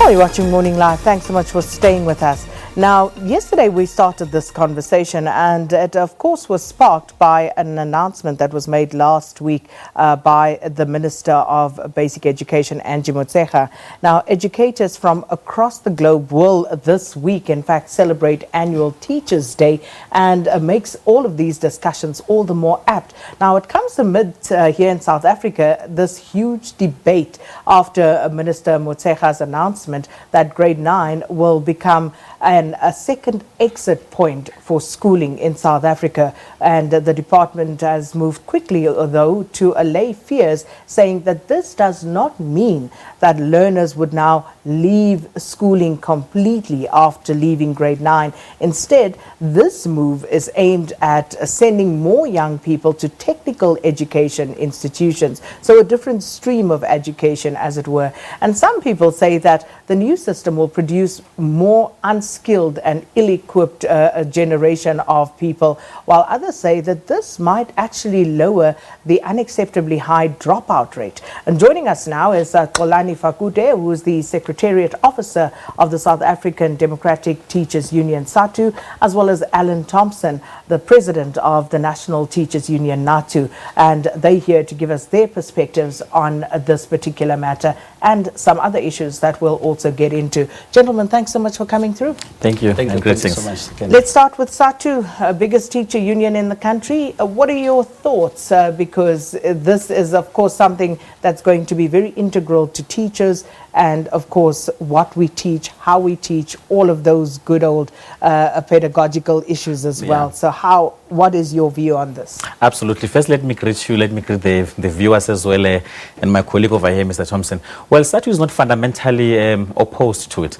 Well, you're watching Morning Live. Thanks so much for staying with us. Now, yesterday we started this conversation, and it, of course, was sparked by an announcement that was made last week by the Minister of Basic Education, Angie. Now, educators from across the globe will this week, in fact, celebrate Annual Teachers' Day, and makes all of these discussions all the more apt. Now, it comes amid here in South Africa this huge debate after Minister Motshekga's announcement that grade 9 will become a second exit point for schooling in South Africa. And the department has moved quickly, though, to allay fears, saying that this does not mean that learners would now leave schooling completely after leaving grade 9. Instead, this move is aimed at sending more young people to technical education institutions, so a different stream of education, as it were. And some people say that the new system will produce more unskilled and ill-equipped generation of people, while others say that this might actually lower the unacceptably high dropout rate. And joining us now is Xolani Fakude, who is the Secretariat Officer of the South African Democratic Teachers Union, SADTU, as well as Allan Thompson, the President of the National Teachers Union, NATU. And they're here to give us their perspectives on this particular matter and some other issues that we'll also get into. Gentlemen, thanks so much for coming through. Thank you. Thank you so much. Let's start with SADTU, biggest teacher union in the country. What are your thoughts? Because this is, of course, something that's going to be very integral to teachers and, of course, what we teach, how we teach, all of those good old pedagogical issues as well. So what is your view on this? Absolutely. First, let me greet you, let me greet the viewers as well, and my colleague over here, Mr. Thompson. Well, SADTU is not fundamentally opposed to it.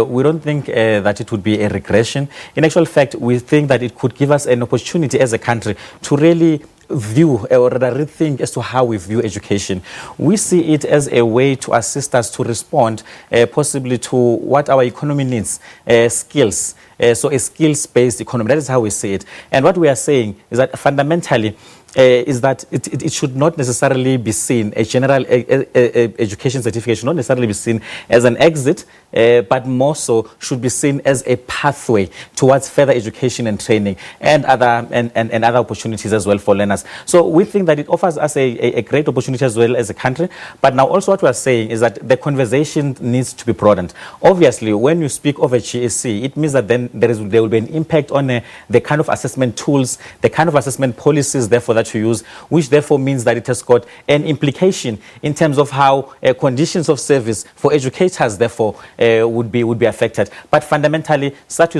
We don't think that it would be a regression. In actual fact, we think that it could give us an opportunity as a country to really view or rethink as to how we view education. We see it as a way to assist us to respond possibly to what our economy needs, skills. So a skills-based economy, that is how we see it. And what we are saying is that fundamentally is that it should not necessarily be seen, a general education certificate should not necessarily be seen as an exit, but more so should be seen as a pathway towards further education and training and other opportunities as well for learners. So we think that it offers us a great opportunity as well as a country. But now also what we are saying is that the conversation needs to be broadened. Obviously, when you speak of a GSC, it means that then there will be an impact on the kind of assessment tools, the kind of assessment policies, therefore, that you use, which therefore means that it has got an implication in terms of how conditions of service for educators, therefore, would be affected. But fundamentally, SADTU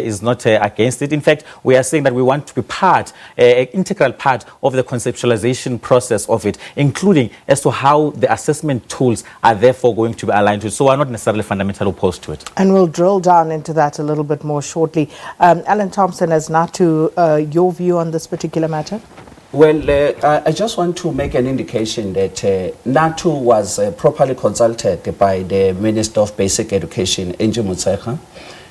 is not against it. In fact, we are saying that we want to be an integral part of the conceptualization process of it, including as to how the assessment tools are therefore going to be aligned to it. So we're not necessarily fundamentally opposed to it. And we'll drill down into that a little bit more shortly. Allan Thompson, as NATU, your view on this particular matter? Well, I just want to make an indication that NATU was properly consulted by the Minister of Basic Education, Angie.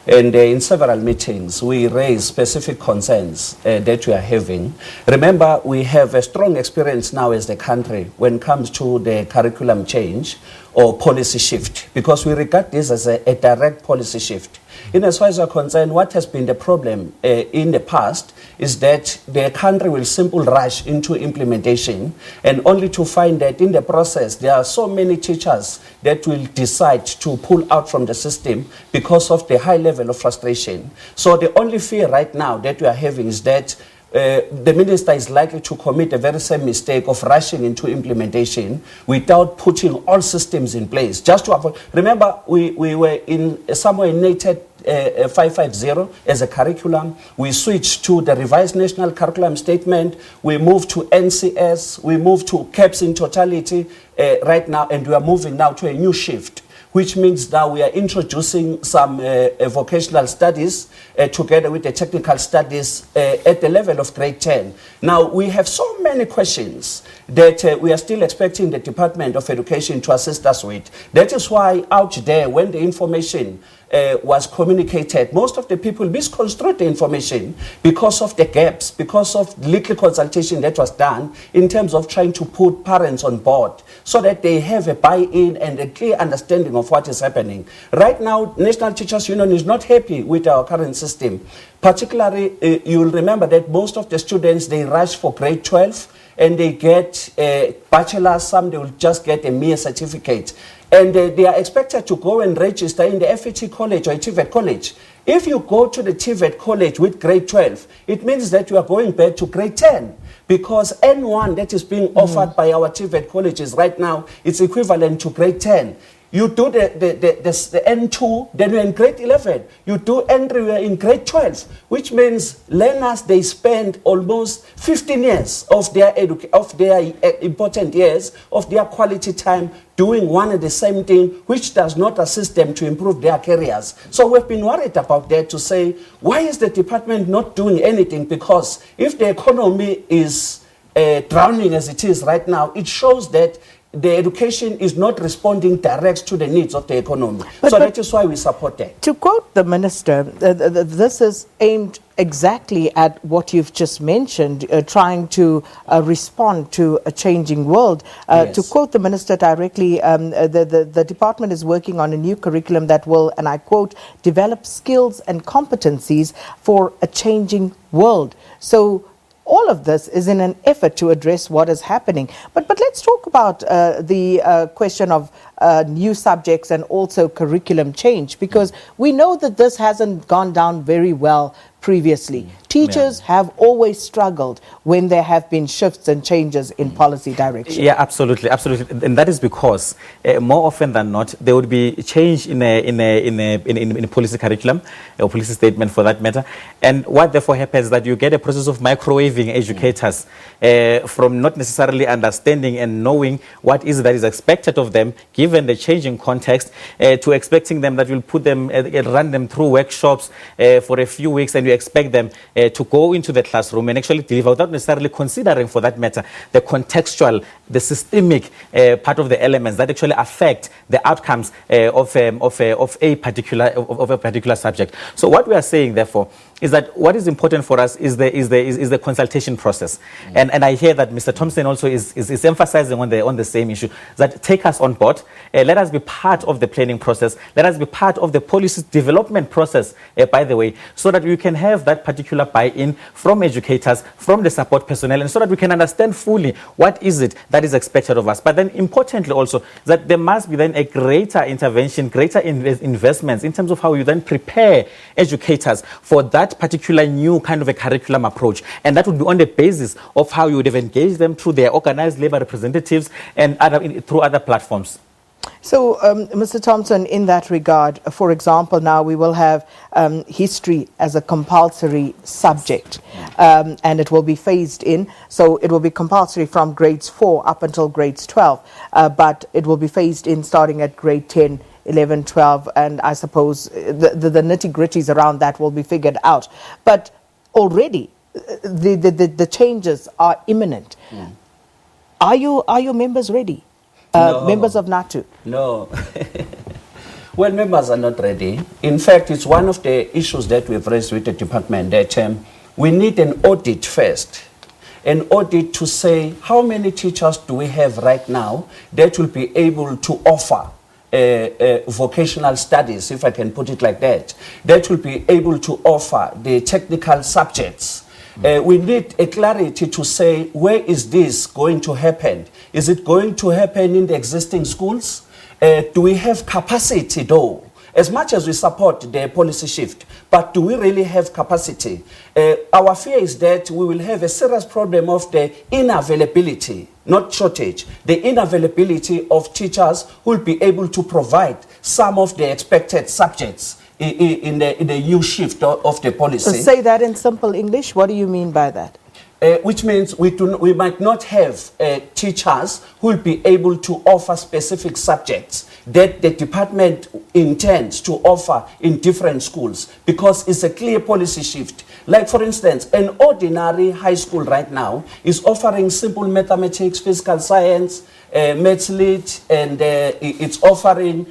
And in several meetings, we raised specific concerns that we are having. Remember, we have a strong experience now as the country when it comes to the curriculum change or policy shift, because we regard this as a direct policy shift. In as far as we are concerned, what has been the problem in the past is that the country will simply rush into implementation, and only to find that in the process there are so many teachers that will decide to pull out from the system because of the high level of frustration. So the only fear right now that we are having is that the minister is likely to commit the very same mistake of rushing into implementation without putting all systems in place. Just to avoid, remember, we were in somewhere in NATU 550 as a curriculum. We switched to the revised national curriculum statement. We moved to NCS. We moved to CAPS in totality right now, and we are moving now to a new shift, which means that we are introducing some vocational studies together with the technical studies at the level of grade 10. Now, we have so many questions that we are still expecting the Department of Education to assist us with. That is why out there, when the information was communicated, most of the people misconstrued the information because of the gaps, because of little consultation that was done in terms of trying to put parents on board so that they have a buy-in and a clear understanding of what is happening. Right now, National Teachers Union is not happy with our current system. Particularly, you will remember that most of the students, they rush for grade 12 and they get a bachelor's, some they will just get a mere certificate. And they are expected to go and register in the FET college or a TVET college. If you go to the TVET college with grade 12, it means that you are going back to grade 10. Because N1 that is being offered by our TVET colleges right now, it's equivalent to grade 10. You do the N2, then you're in grade 11. You do N3, you're in grade 12, which means learners, they spend almost 15 years of their important years, of their quality time, doing one and the same thing, which does not assist them to improve their careers. So we've been worried about that to say, why is the department not doing anything? Because if the economy is drowning as it is right now, it shows that the education is not responding direct to the needs of the economy. So that is why we support that. To quote the minister, this is aimed exactly at what you've just mentioned, trying to respond to a changing world. Yes. To quote the minister directly, the department is working on a new curriculum that will, and I quote, develop skills and competencies for a changing world. So all of this is in an effort to address what is happening. But let's talk about the question of new subjects and also curriculum change, because we know that this hasn't gone down very well previously. Teachers have always struggled when there have been shifts and changes in policy direction. Yeah, absolutely, absolutely, and that is because more often than not there would be change in a policy curriculum or policy statement for that matter, and what therefore happens is that you get a process of microwaving educators from not necessarily understanding and knowing what is that is expected of them given the changing context, to expecting them that you'll put them run them through workshops for a few weeks, and you expect them to go into the classroom and actually deliver without necessarily considering, for that matter, the contextual, the systemic part of the elements that actually affect the outcomes of a particular subject. So what we are saying, therefore, is that what is important for us is the consultation process, and I hear that Mr. Thompson also is emphasizing on the same issue, that take us on board, let us be part of the planning process, let us be part of the policy development process, by the way, so that we can have that particular buy-in from educators, from the support personnel, and so that we can understand fully what is it that is expected of us. But then importantly also that there must be then a greater intervention, greater investments in terms of how you then prepare educators for that particular new kind of a curriculum approach, and that would be on the basis of how you would have engaged them through their organized labor representatives and through other platforms. So, Mr. Thompson, in that regard, for example, now we will have history as a compulsory subject, and it will be phased in. So it will be compulsory from grades 4 up until grades 12, but it will be phased in starting at grade 10, 11, 12, and I suppose the nitty-gritties around that will be figured out. But already the changes are imminent. Are your members ready? No. Members of NATU? No. Well, members are not ready. In fact, it's one of the issues that we've raised with the department, that we need an audit first. An audit to say how many teachers do we have right now that will be able to offer vocational studies, if I can put it like that, that will be able to offer the technical subjects. We need a clarity to say, where is this going to happen? Is it going to happen in the existing schools? Do we have capacity though? As much as we support the policy shift, but do we really have capacity? Our fear is that we will have a serious problem of the unavailability, not shortage, the unavailability of teachers who will be able to provide some of the expected subjects in the new shift of the policy. So say that in simple English. What do you mean by that? Which means we might not have teachers who will be able to offer specific subjects that the department intends to offer in different schools, because it's a clear policy shift. Like, for instance, an ordinary high school right now is offering simple mathematics, physical science, maths lit, and it's offering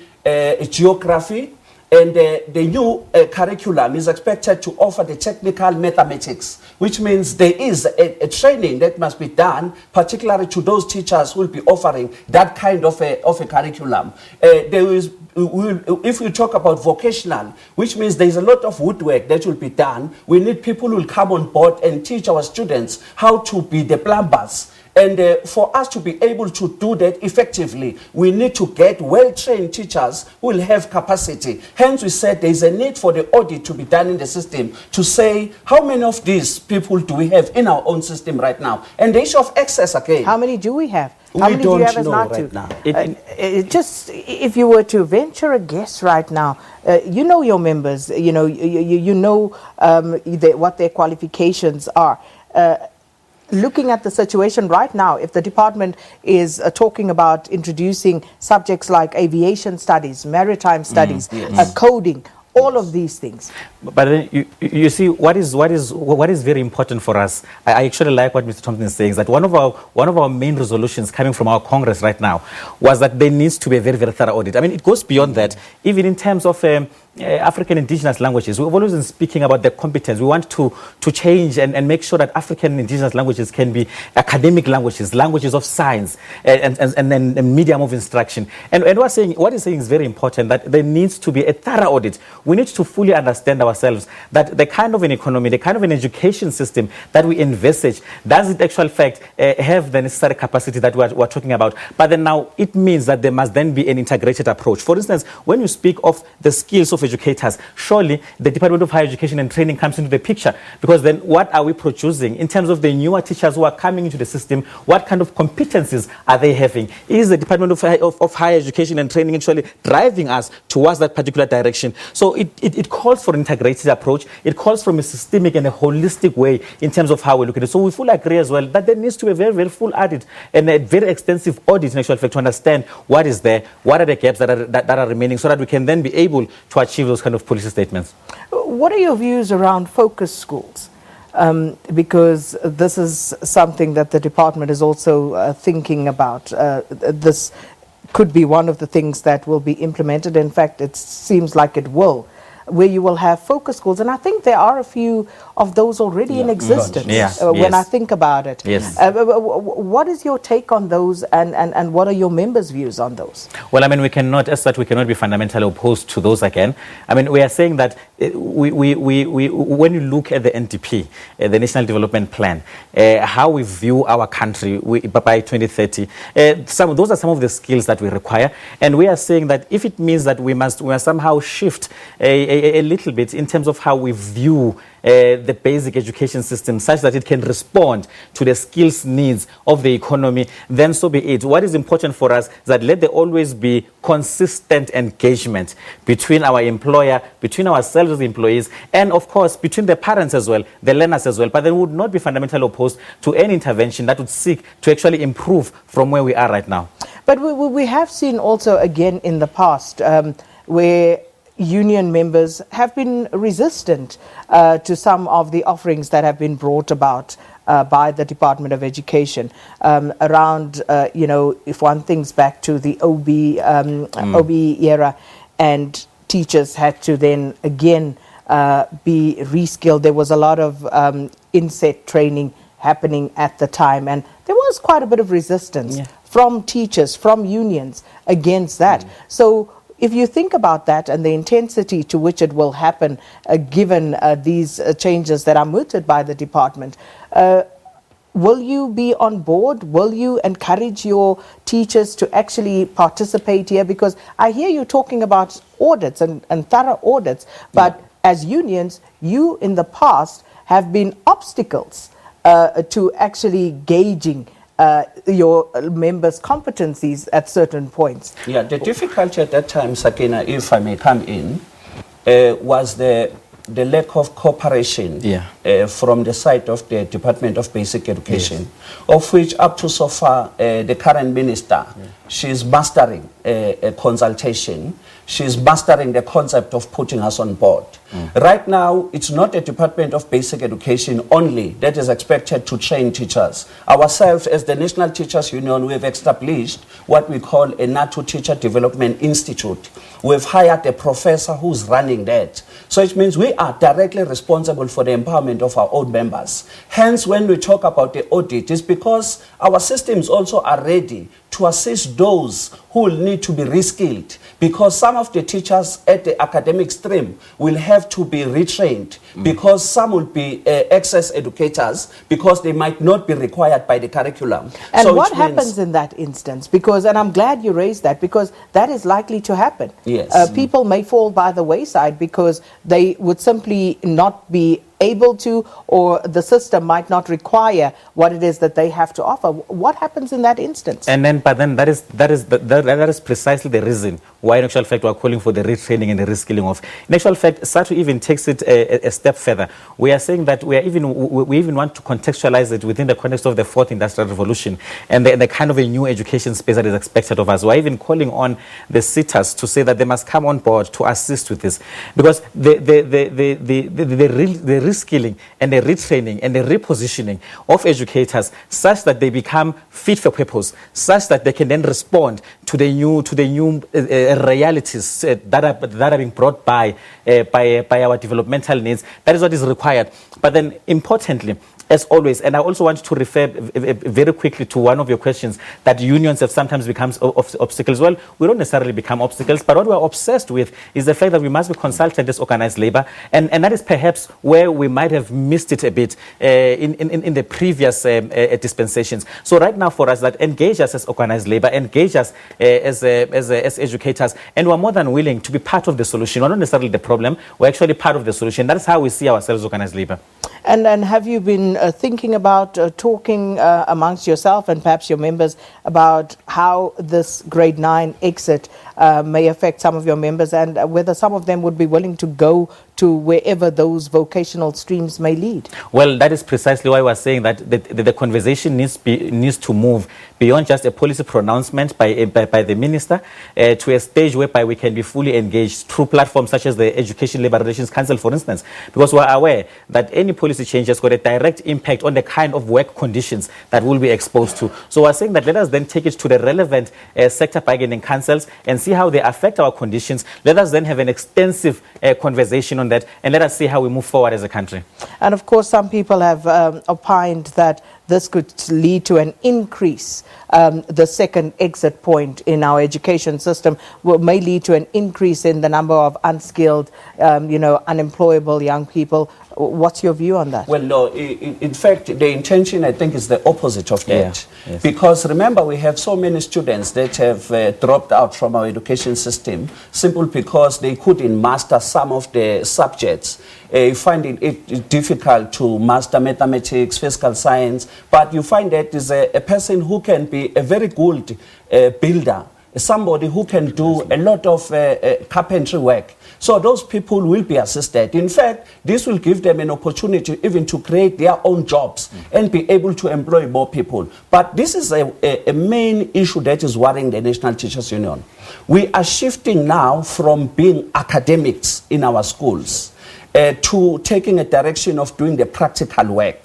geography. And the new curriculum is expected to offer the technical mathematics, which means there is a training that must be done, particularly to those teachers who will be offering that kind of a curriculum. If we talk about vocational, which means there is a lot of woodwork that will be done, we need people who will come on board and teach our students how to be the plumbers. And for us to be able to do that effectively, we need to get well-trained teachers who will have capacity. Hence, we said there is a need for the audit to be done in the system to say how many of these people do we have in our own system right now. And the issue of access again. How many do we have? How We many do you have don't as know NATU? right now. Just if you were to venture a guess right now, you know your members, you know what their qualifications are. Looking at the situation right now, if the department is talking about introducing subjects like aviation studies, maritime studies, coding, all of these things. But then you see what is very important for us. I actually like what Mr. Thompson is saying, is that one of our main resolutions coming from our Congress right now was that there needs to be a very, very thorough audit. I mean, it goes beyond that. Even in terms of African indigenous languages, we've always been speaking about the competence. We want to change and make sure that African indigenous languages can be academic languages, languages of science, and then a medium of instruction. And what he's saying is very important, that there needs to be a thorough audit. We need to fully understand ourselves that the kind of an economy, the kind of an education system that we envisage, does it actual fact have the necessary capacity that we're talking about? But then now it means that there must then be an integrated approach. For instance, when you speak of the skills of educators, surely the Department of Higher Education and Training comes into the picture, because then what are we producing in terms of the newer teachers who are coming into the system? What kind of competencies are they having? Is the Department of Higher Education and Training actually driving us towards that particular direction? So it calls for an integrated approach. It calls from a systemic and a holistic way in terms of how we look at it. So we fully agree as well that there needs to be a very, very full audit and a very extensive audit in actual fact to understand what is there, what are the gaps that are remaining, so that we can then be able to achieve those kind of policy statements. What are your views around focus schools? Because this is something that the department is also thinking about. This could be one of the things that will be implemented. In fact, it seems like it will, where you will have focus schools. And I think there are a few of those already in existence when I think about it. Yes. What is your take on those, and what are your members' views on those? Well, I mean, we cannot be fundamentally opposed to those again. I mean, we are saying that when you look at the NDP, the National Development Plan, how we view our country by 2030, those are some of the skills that we require. And we are saying that if it means that we must somehow shift a little bit in terms of how we view the basic education system, such that it can respond to the skills needs of the economy, then so be it. What is important for us is that let there always be consistent engagement between our employer, between ourselves as employees, and of course between the parents as well, the learners as well. But they would not be fundamentally opposed to any intervention that would seek to actually improve from where we are right now. But we have seen also again in the past where union members have been resistant to some of the offerings that have been brought about by the Department of Education around, if one thinks back to the OB era, and teachers had to then again be reskilled. There was a lot of inset training happening at the time, and there was quite a bit of resistance from teachers, from unions against that. So if you think about that and the intensity to which it will happen, given these changes that are mooted by the department, will you be on board? Will you encourage your teachers to actually participate here? Because I hear you talking about audits and thorough audits, but as unions, you in the past have been obstacles to actually gauging your members' competencies at certain points. Yeah, the difficulty at that time, Sakina, if I may come in, was the lack of cooperation from the side of the Department of Basic Education, of which up to so far the current minister, she's mastering a consultation. She's mastering the concept of putting us on board. Right now, it's not the Department of Basic Education only that is expected to train teachers. Ourselves, as the National Teachers Union, we have established what we call a NATU Teacher Development Institute. We've hired a professor who's running that. So it means we are directly responsible for the empowerment of our own members. Hence, when we talk about the audit, it's because our systems also are ready to assist those who will need to be reskilled, because some of the teachers at the academic stream will have to be retrained, because some will be excess educators, because they might not be required by the curriculum. And so what happens in that instance? Because, and I'm glad you raised that, because that is likely to happen. Yes. People may fall by the wayside because they would simply not be able to, or the system might not require what it is that they have to offer. What happens in that instance? And then, but then that is precisely the reason why, in actual fact, we are calling for the retraining and the reskilling of. In actual fact, SADTU even takes it a step further. We are saying that we even want to contextualize it within the context of the fourth industrial revolution and the kind of a new education space that is expected of us. We are even calling on the sitters to say that they must come on board to assist with this, because the reskilling and the retraining and the repositioning of educators such that they become fit for purpose, such that they can then respond to the new realities that are being brought by our developmental needs. That is what is required. But then importantly, as always, and I also want to refer very quickly to one of your questions, that unions have sometimes become obstacles. Well, we don't necessarily become obstacles, but what we're obsessed with is the fact that we must be consulted as organized labor, and that is perhaps where we might have missed it a bit in the previous dispensations. So right now for us, that engage us as organized labor, engage us as educators, and we're more than willing to be part of the solution. We're not necessarily the problem, we're actually part of the solution. That is how we see ourselves, organized labor. And have you been thinking about talking amongst yourself and perhaps your members about how this grade 9 exit may affect some of your members, and whether some of them would be willing to go to wherever those vocational streams may lead? Well, that is precisely why we're saying that the conversation needs to move beyond just a policy pronouncement by the minister to a stage whereby we can be fully engaged through platforms such as the Education Labour Relations Council, for instance, because we're aware that any policy change has got a direct impact on the kind of work conditions that we'll be exposed to. So we're saying that let us then take it to the relevant sector bargaining councils and see how they affect our conditions. Let us then have an extensive conversation on that, and let us see how we move forward as a country. And of course, some people have opined that this could lead to an increase. The second exit point in our education system may lead to an increase in the number of unskilled, unemployable young people. What's your view on that? Well, no, in fact, the intention, I think, is the opposite of that. Yeah, yes. Because remember, we have so many students that have dropped out from our education system simply because they couldn't master some of the subjects. You find it difficult to master mathematics, physical science, but you find that is a person who can be a very good builder, somebody who can do a lot of carpentry work. So those people will be assisted. In fact, this will give them an opportunity even to create their own jobs and be able to employ more people. But this is a main issue that is worrying the National Teachers Union. We are shifting now from being academics in our schools to taking a direction of doing the practical work.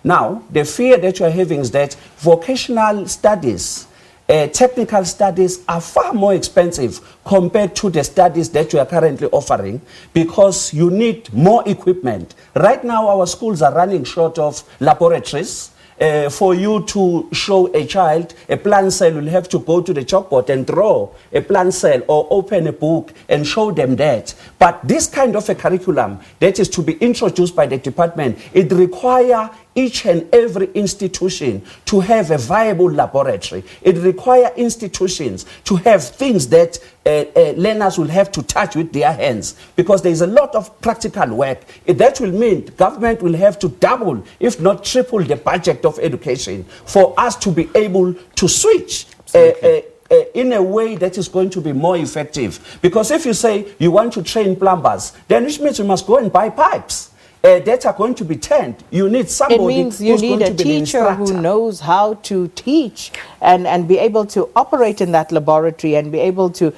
Now, the fear that you are having is that vocational studies, technical studies are far more expensive compared to the studies that you are currently offering, because you need more equipment. Right now, our schools are running short of laboratories. For you to show a child a plan cell, you'll have to go to the chalkboard and draw a plan cell or open a book and show them that. But this kind of a curriculum that is to be introduced by the department, it requires each and every institution to have a viable laboratory. It requires institutions to have things that learners will have to touch with their hands, because there is a lot of practical work. That will mean government will have to double, if not triple, the budget of education for us to be able to switch in a way that is going to be more effective. Because if you say you want to train plumbers, then which means you must go and buy pipes. that are going to be turned. You need somebody It means you who's need going a to be an teacher who instructor. knows how to teach and be able to operate in that laboratory and be able to,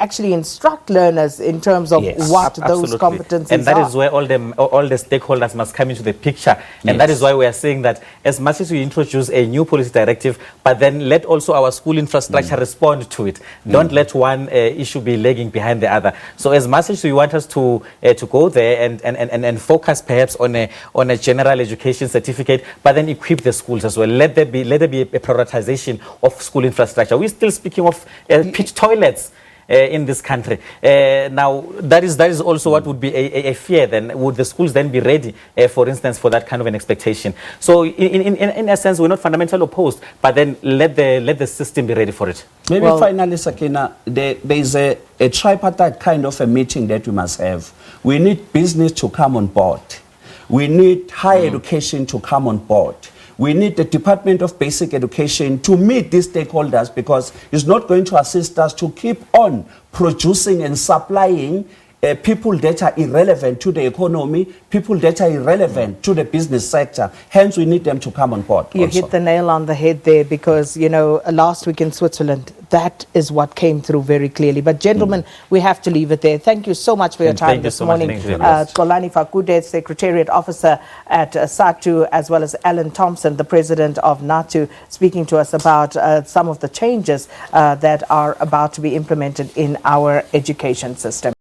actually instruct learners in terms of Yes. what those Absolutely. competencies And that are. is where all the stakeholders must come into the picture. And that Yes. is why we are saying that as much as we introduce a new policy directive, but then let also our school infrastructure respond to it. Don't let one issue be lagging behind the other. So as much as you want us to go there and focus perhaps on a general education certificate, but then equip the schools as well. Let there be a prioritization of school infrastructure. We're still speaking of pit toilets. In this country. Now, that is also what would be a fear then. Would the schools then be ready, for instance, for that kind of an expectation? So in a sense, we're not fundamentally opposed, but then let the system be ready for it. Maybe Well- finally, Sakina, there is a tripartite kind of a meeting that we must have. We need business to come on board. We need higher education to come on board. We need the Department of Basic Education to meet these stakeholders, because it's not going to assist us to keep on producing and supplying people that are irrelevant to the economy, people that are irrelevant to the business sector. Hence, we need them to come on board. You also. hit the nail on the head there, because, last week in Switzerland, that is what came through very clearly. But gentlemen, we have to leave it there. Thank you so much for your And time thank you this so much. morning. Thank you very much. Xolani Fakude, Secretariat Officer at SADTU, as well as Allan Thompson, the President of NATU, speaking to us about some of the changes that are about to be implemented in our education system.